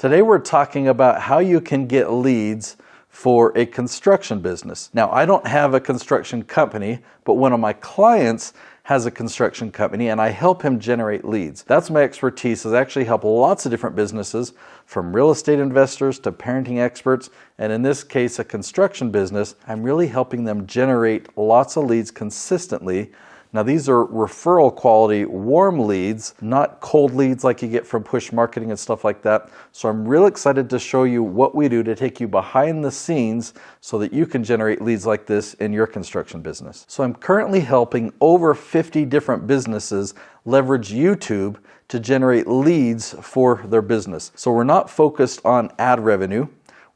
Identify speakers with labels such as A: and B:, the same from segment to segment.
A: Today we're talking about how you can get leads for a construction business. Now, I don't have a construction company, but one of my clients has a construction company and I help him generate leads. That's my expertise, is actually help lots of different businesses, from real estate investors to parenting experts, and in this case, a construction business. I'm really helping them generate lots of leads consistently. Now, these are referral quality warm leads, not cold leads like you get from push marketing and stuff like that. So I'm real excited to show you what we do to take you behind the scenes so that you can generate leads like this in your construction business. So I'm currently helping over 50 different businesses leverage YouTube to generate leads for their business. So we're not focused on ad revenue.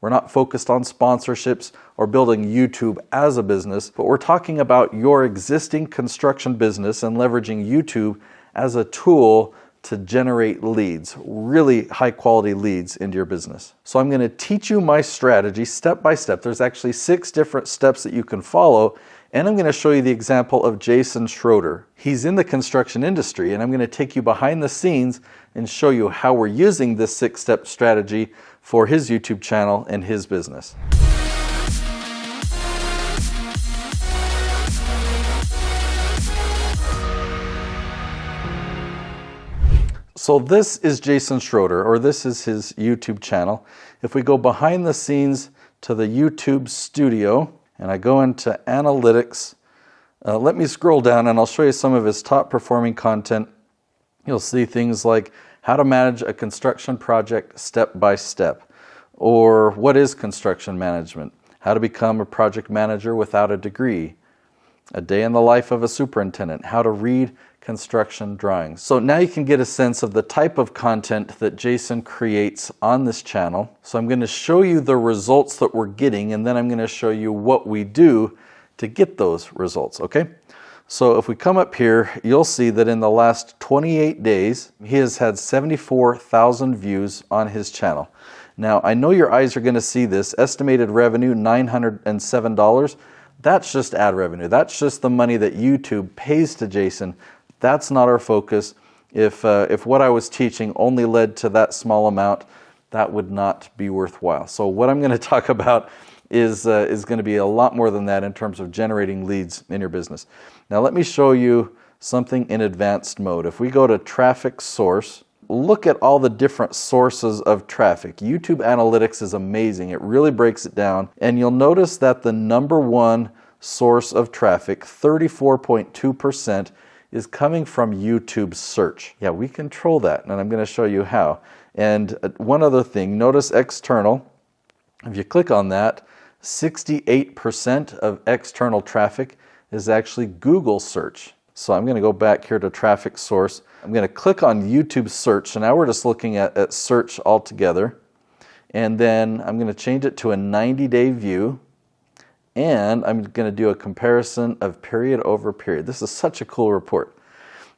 A: We're not focused on sponsorships or building YouTube as a business, but we're talking about your existing construction business and leveraging YouTube as a tool to generate leads, really high quality leads into your business. So I'm going to teach you my strategy step by step. There's actually 6 different steps that you can follow, and I'm going to show you the example of Jason Schroeder. He's in the construction industry, and I'm going to take you behind the scenes and show you how we're using this 6-step strategy for his YouTube channel and his business. So this is Jason Schroeder, or this is his YouTube channel. If we go behind the scenes to the YouTube studio, and I go into analytics, let me scroll down and I'll show you some of his top performing content. You'll see things like how to manage a construction project step by step, or what is construction management, how to become a project manager without a degree, a day in the life of a superintendent, how to read construction drawings. So now you can get a sense of the type of content that Jason creates on this channel. So I'm going to show you the results that we're getting, and then I'm going to show you what we do to get those results, okay? So if we come up here, you'll see that in the last 28 days, he has had 74,000 views on his channel. Now, I know your eyes are going to see this. Estimated revenue, $907. That's just ad revenue. That's just the money that YouTube pays to Jason. That's not our focus. If what I was teaching only led to that small amount, that would not be worthwhile. So what I'm going to talk about is going to be a lot more than that in terms of generating leads in your business. Now let me show you something in advanced mode. If we go to traffic source, look at all the different sources of traffic. YouTube Analytics is amazing. It really breaks it down. And you'll notice that the number one source of traffic, 34.2%, is coming from YouTube search. Yeah, we control that, and I'm going to show you how. And one other thing, notice external. If you click on that, 68% of external traffic is actually Google search. So I'm going to go back here to traffic source. I'm going to click on YouTube search. So now we're just looking at search altogether. And then I'm going to change it to a 90-day view. And I'm going to do a comparison of period over period. This is such a cool report.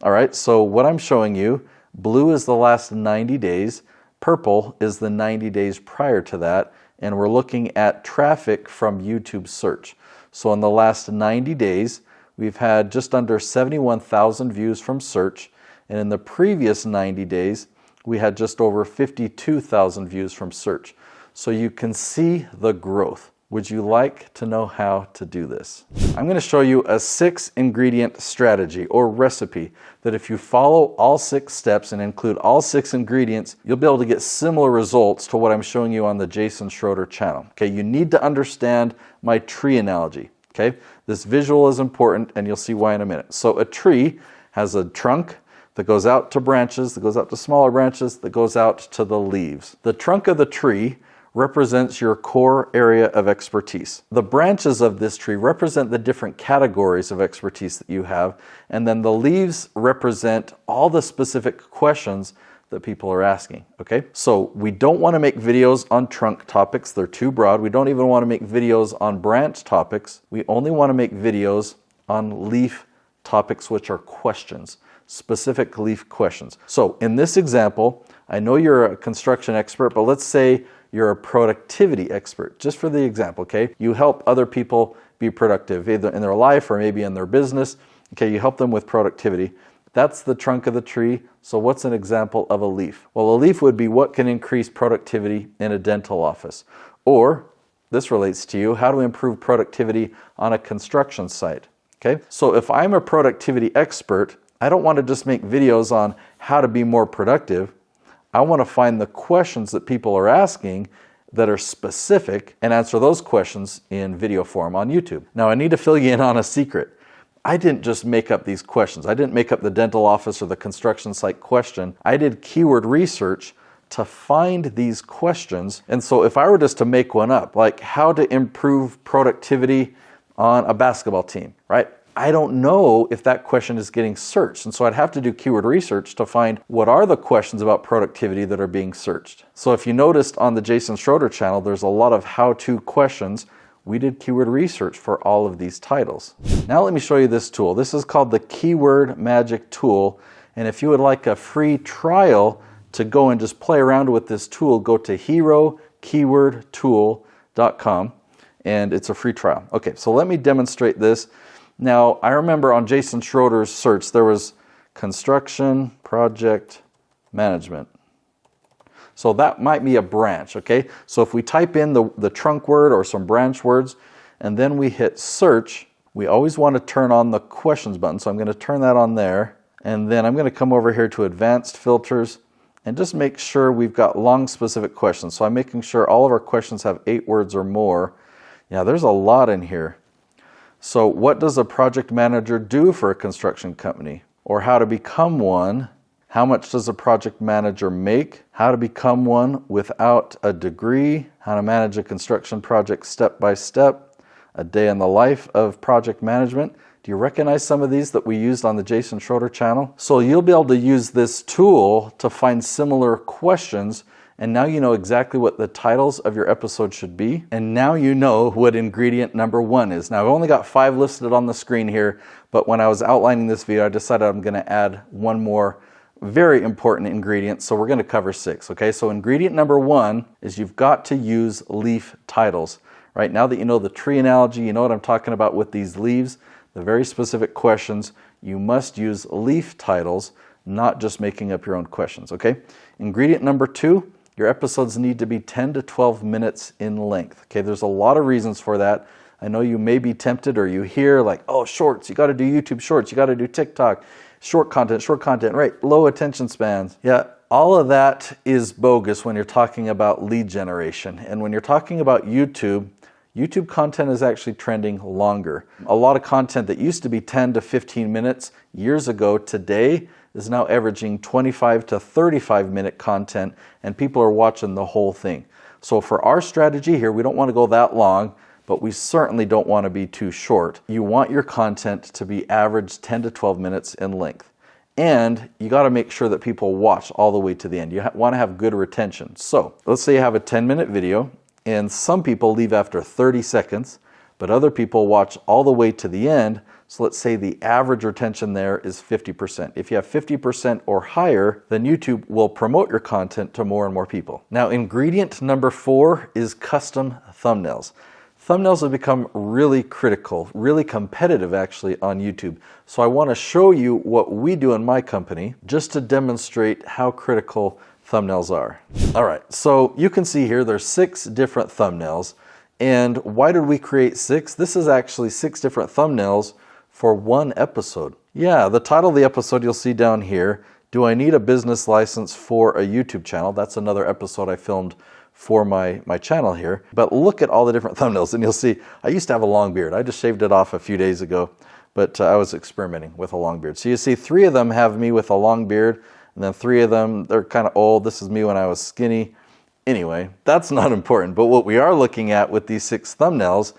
A: All right, so what I'm showing you, blue is the last 90 days, purple is the 90 days prior to that, and we're looking at traffic from YouTube search. So in the last 90 days, we've had just under 71,000 views from search, and in the previous 90 days, we had just over 52,000 views from search. So you can see the growth. Would you like to know how to do this? I'm going to show you a 6-ingredient strategy or recipe that if you follow all 6 steps and include all 6 ingredients, you'll be able to get similar results to what I'm showing you on the Jason Schroeder channel. Okay, you need to understand my tree analogy. Okay, this visual is important and you'll see why in a minute. So a tree has a trunk that goes out to branches, that goes out to smaller branches, that goes out to the leaves. The trunk of the tree represents your core area of expertise. The branches of this tree represent the different categories of expertise that you have, and then the leaves represent all the specific questions that people are asking, okay? So we don't want to make videos on trunk topics. They're too broad. We don't even want to make videos on branch topics. We only want to make videos on leaf topics, which are questions, specific leaf questions. So in this example, I know you're a construction expert, but let's say you're a productivity expert, just for the example, okay? You help other people be productive, either in their life or maybe in their business. Okay, you help them with productivity. That's the trunk of the tree. So what's an example of a leaf? Well, a leaf would be what can increase productivity in a dental office. Or, this relates to you, how to improve productivity on a construction site. Okay? So if I'm a productivity expert, I don't want to just make videos on how to be more productive. I want to find the questions that people are asking that are specific and answer those questions in video form on YouTube. Now, I need to fill you in on a secret. I didn't just make up these questions. I didn't make up the dental office or the construction site question. I did keyword research to find these questions. And so if I were just to make one up, like how to improve productivity on a basketball team, right? I don't know if that question is getting searched. And so I'd have to do keyword research to find what are the questions about productivity that are being searched. So if you noticed on the Jason Schroeder channel, there's a lot of how-to questions. We did keyword research for all of these titles. Now let me show you this tool. This is called the Keyword Magic Tool. And if you would like a free trial to go and just play around with this tool, go to herokeywordtool.com and it's a free trial. Okay, so let me demonstrate this. Now, I remember on Jason Schroeder's search, there was construction project management. So that might be a branch, okay? So if we type in the trunk word or some branch words, and then we hit search, we always want to turn on the questions button. So I'm going to turn that on there. And then I'm going to come over here to advanced filters and just make sure we've got long specific questions. So I'm making sure all of our questions have 8 words or more. Yeah, there's a lot in here. So what does a project manager do for a construction company? Or how to become one? How much does a project manager make? How to become one without a degree? How to manage a construction project step by step? A day in the life of project management. Do you recognize some of these that we used on the Jason Schroeder channel? So you'll be able to use this tool to find similar questions, and now you know exactly what the titles of your episode should be, and now you know what ingredient number 1 is. Now I've only got 5 listed on the screen here, but when I was outlining this video, I decided I'm going to add one more very important ingredient, so we're going to cover 6. Okay, so ingredient number 1 is you've got to use leaf titles. Right, now that you know the tree analogy, you know what I'm talking about with these leaves, the very specific questions, you must use leaf titles, not just making up your own questions. Okay, ingredient number 2, your episodes need to be 10 to 12 minutes in length. Okay, there's a lot of reasons for that. I know you may be tempted, or you hear like, oh, shorts, you got to do YouTube shorts, you got to do TikTok. Short content, right? Low attention spans. Yeah, all of that is bogus when you're talking about lead generation. And when you're talking about YouTube content is actually trending longer. A lot of content that used to be 10 to 15 minutes years ago today is now averaging 25 to 35 minute content, and people are watching the whole thing. So for our strategy here, we don't want to go that long, but we certainly don't want to be too short. You want your content to be average 10 to 12 minutes in length. And you got to make sure that people watch all the way to the end. You want to have good retention. So let's say you have a 10-minute video, and some people leave after 30 seconds, but other people watch all the way to the end. So let's say the average retention there is 50%. If you have 50% or higher, then YouTube will promote your content to more and more people. Now, ingredient number 4 is custom thumbnails. Thumbnails have become really critical, really competitive actually on YouTube. So I want to show you what we do in my company just to demonstrate how critical thumbnails are. All right, so you can see here there's 6 different thumbnails. And why did we create 6? This is actually 6 different thumbnails for one episode. Yeah, the title of the episode you'll see down here, Do I Need a Business License for a YouTube Channel? That's another episode I filmed for my channel here. But look at all the different thumbnails, and you'll see I used to have a long beard. I just shaved it off a few days ago, but I was experimenting with a long beard. So you see 3 of them have me with a long beard, and then 3 of them, they're kind of old. This is me when I was skinny. Anyway, that's not important. But what we are looking at with these 6 thumbnails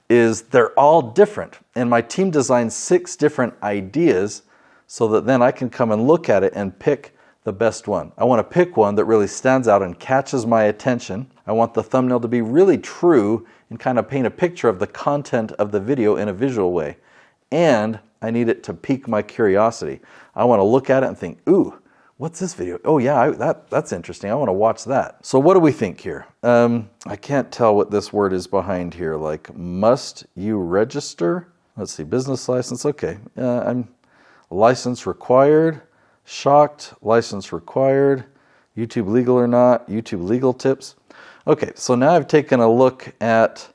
A: is they're all different. And my team designed 6 different ideas so that then I can come and look at it and pick the best one. I want to pick one that really stands out and catches my attention. I want the thumbnail to be really true and kind of paint a picture of the content of the video in a visual way. And I need it to pique my curiosity. I want to look at it and think, ooh, what's this video? Oh yeah, that's interesting. I want to watch that. So what do we think here? I can't tell what this word is behind here. Like, must you register? Let's see, business license. Okay, license required, shocked, license required, YouTube legal or not, YouTube legal tips. Okay, so now I've taken a look at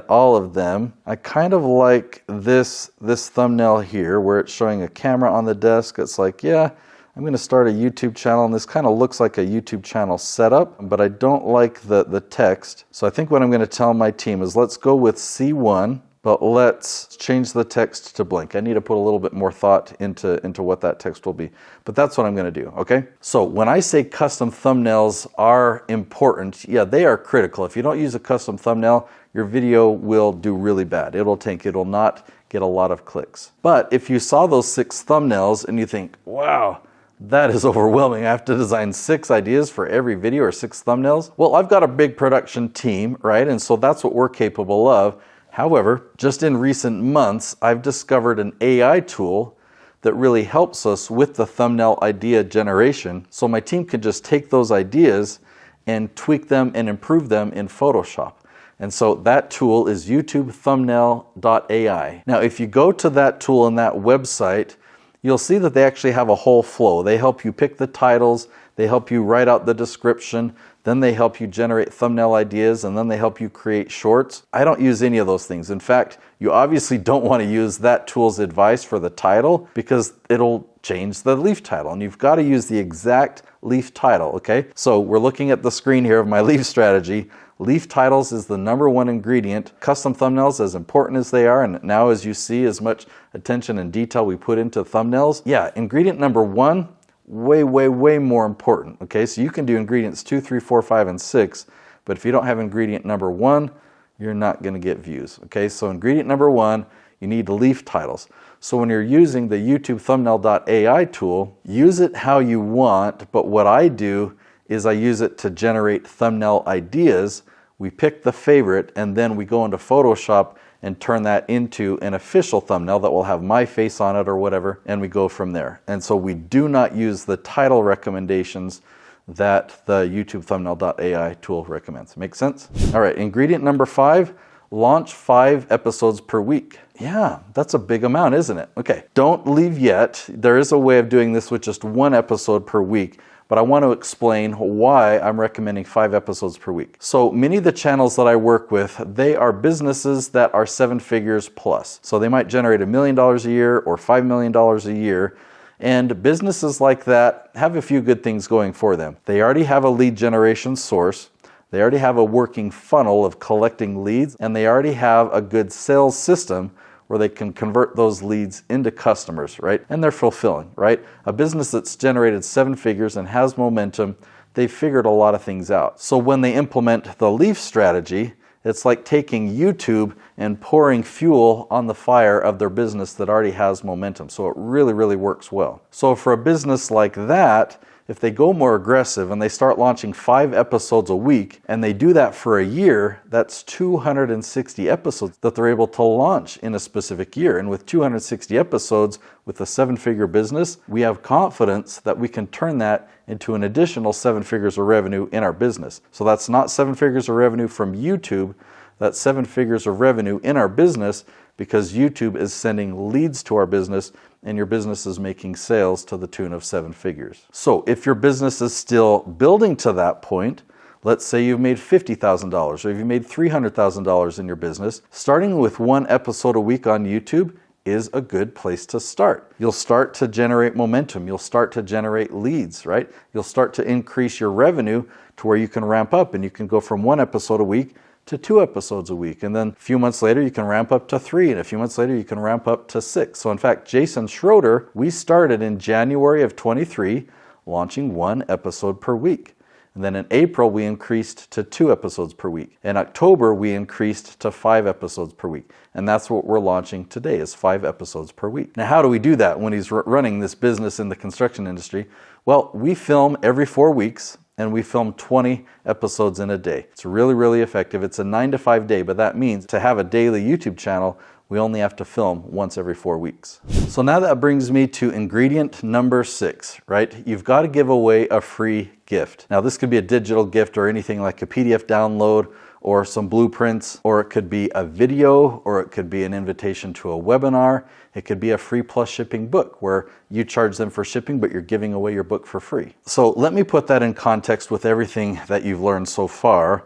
A: all of them. I kind of like this thumbnail here where it's showing a camera on the desk. It's like, yeah, I'm going to start a YouTube channel, and this kind of looks like a YouTube channel setup, but I don't like the text. So I think what I'm going to tell my team is let's go with C1, but let's change the text to blank. I need to put a little bit more thought into what that text will be, but that's what I'm going to do, okay? So when I say custom thumbnails are important, yeah, they are critical. If you don't use a custom thumbnail, your video will do really bad. It'll not get a lot of clicks. But if you saw those 6 thumbnails and you think, wow, that is overwhelming. I have to design 6 ideas for every video or 6 thumbnails. Well, I've got a big production team, right? And so that's what we're capable of. However, just in recent months, I've discovered an AI tool that really helps us with the thumbnail idea generation. So my team can just take those ideas and tweak them and improve them in Photoshop. And so that tool is YouTubeThumbnail.ai. Now, if you go to that tool and that website, you'll see that they actually have a whole flow. They help you pick the titles, they help you write out the description, then they help you generate thumbnail ideas, and then they help you create shorts. I don't use any of those things. In fact, you obviously don't want to use that tool's advice for the title because it'll change the leaf title, and you've got to use the exact leaf title, okay? So we're looking at the screen here of my leaf strategy. Leaf titles is the #1 ingredient. Custom thumbnails, as important as they are, and now as you see as much attention and detail we put into thumbnails, yeah, ingredient #1, way more important, okay? So you can do ingredients 2, 3, 4, 5, and 6, but if you don't have ingredient #1, you're not gonna get views, okay? So ingredient #1, you need leaf titles. So when you're using the YouTubeThumbnail.ai tool, use it how you want, but what I do is I use it to generate thumbnail ideas. We pick the favorite, and then we go into Photoshop and turn that into an official thumbnail that will have my face on it or whatever, and we go from there. And so we do not use the title recommendations that the YouTubeThumbnail.ai tool recommends. Make sense? All right, ingredient #5, launch 5 episodes per week. Yeah, that's a big amount, isn't it? Okay, don't leave yet. There is a way of doing this with just 1 episode per week, but I want to explain why I'm recommending 5 episodes per week. So many of the channels that I work with, they are businesses that are 7 figures plus. So they might generate $1 million a year or $5 million a year. And businesses like that have a few good things going for them. They already have a lead generation source. They already have a working funnel of collecting leads, and they already have a good sales system where they can convert those leads into customers, right? And they're fulfilling, right? A business that's generated 7 figures and has momentum, they've figured a lot of things out. So when they implement the leaf strategy, it's like taking YouTube and pouring fuel on the fire of their business that already has momentum. So it really works well. So for a business like that, if they go more aggressive and they start launching 5 episodes a week, and they do that for a year, that's 260 episodes that they're able to launch in a specific year. And with 260 episodes with a 7-figure business, we have confidence that we can turn that into an additional 7 figures of revenue in our business. So that's not 7 figures of revenue from YouTube, that's 7 figures of revenue in our business because YouTube is sending leads to our business and your business is making sales to the tune of 7 figures. So if your business is still building to that point, let's say you've made $50,000 or you've made $300,000 in your business, starting with 1 episode a week on YouTube is a good place to start. You'll start to generate momentum. You'll start to generate leads, right? You'll start to increase your revenue to where you can ramp up and you can go from 1 episode a week to 2 episodes a week. And then a few months later, you can ramp up to 3. And a few months later, you can ramp up to 6. So in fact, Jason Schroeder, we started in January of 23, launching 1 episode per week. And then in April, we increased to 2 episodes per week. In October, we increased to 5 episodes per week. And that's what we're launching today is 5 episodes per week. Now, how do we do that when he's running this business in the construction industry? Well, we film every 4 weeks. And we film 20 episodes in a day. It's really effective. It's a 9 to 5 day, but that means to have a daily YouTube channel, We only have to film once every 4 weeks. So now that brings me to ingredient number 6, right? You've got to give away a free gift. Now this could be a digital gift or anything like a PDF download or some blueprints, or it could be a video, or it could be an invitation to a webinar. It could be a free plus shipping book where you charge them for shipping, but you're giving away your book for free. So let me put that in context with everything that you've learned so far.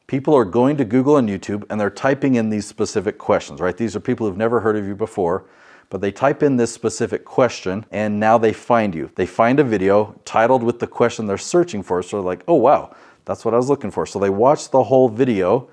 A: People are going to Google and YouTube and they're typing in these specific questions, right? These are people who've never heard of you before, but they type in this specific question and now they find you. They find a video titled with the question they're searching for. So they're like, oh wow, that's what I was looking for. So they watch the whole video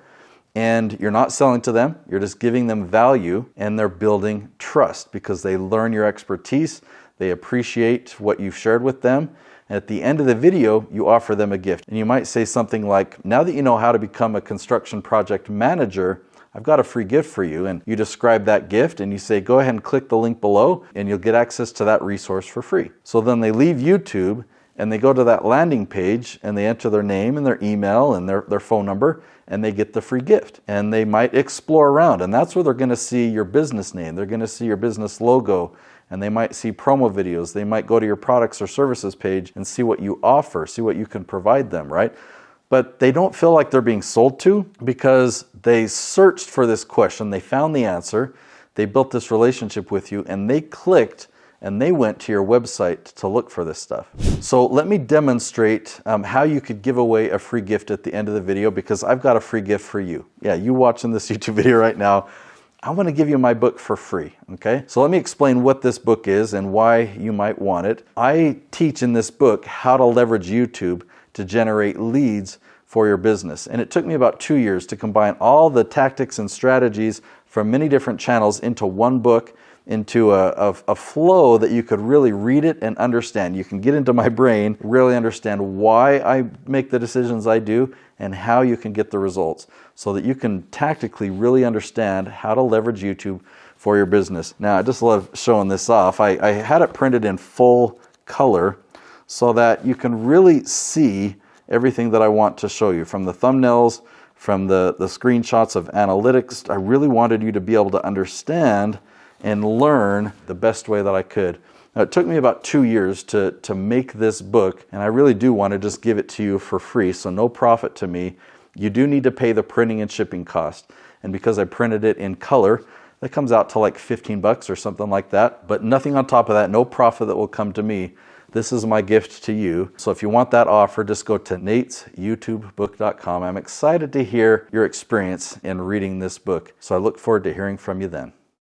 A: and you're not selling to them. You're just giving them value and they're building trust because they learn your expertise. They appreciate what you've shared with them. And at the end of the video, you offer them a gift. And you might say something like, now that you know how to become a construction project manager, I've got a free gift for you. And you describe that gift and you say, go ahead and click the link below and you'll get access to that resource for free. So then they leave YouTube and they go to that landing page and they enter their name and their email and their phone number and they get the free gift. And they might explore around and that's where they're going to see your business name. They're going to see your business logo and they might see promo videos. They might go to your products or services page and see what you offer, see what you can provide them, right? But they don't feel like they're being sold to because they searched for this question, they found the answer, they built this relationship with you and they clicked and they went to your website to look for this stuff. So let me demonstrate how you could give away a free gift at the end of the video because I've got a free gift for you. Yeah, you watching this YouTube video right now, I want to give you my book for free, okay? So let me explain what this book is and why you might want it. I teach in this book how to leverage YouTube to generate leads for your business. And it took me about 2 years to combine all the tactics and strategies from many different channels into one book, into a flow that you could really read it and understand. You can get into my brain, really understand why I make the decisions I do and how you can get the results so that you can tactically really understand how to leverage YouTube for your business. Now, I just love showing this off. I had it printed in full color so that you can really see everything that I want to show you, from the thumbnails, from the screenshots of analytics. I really wanted you to be able to understand and learn the best way that I could. Now, it took me about 2 years to make this book, and I really do want to just give it to you for free, so no profit to me. You do need to pay the printing and shipping cost, and because I printed it in color, that comes out to like 15 bucks or something like that, but nothing on top of that, no profit that will come to me. This is my gift to you. So if you want that offer, just go to natesyoutubebook.com. I'm excited to hear your experience in reading this book, so I look forward to hearing from you then.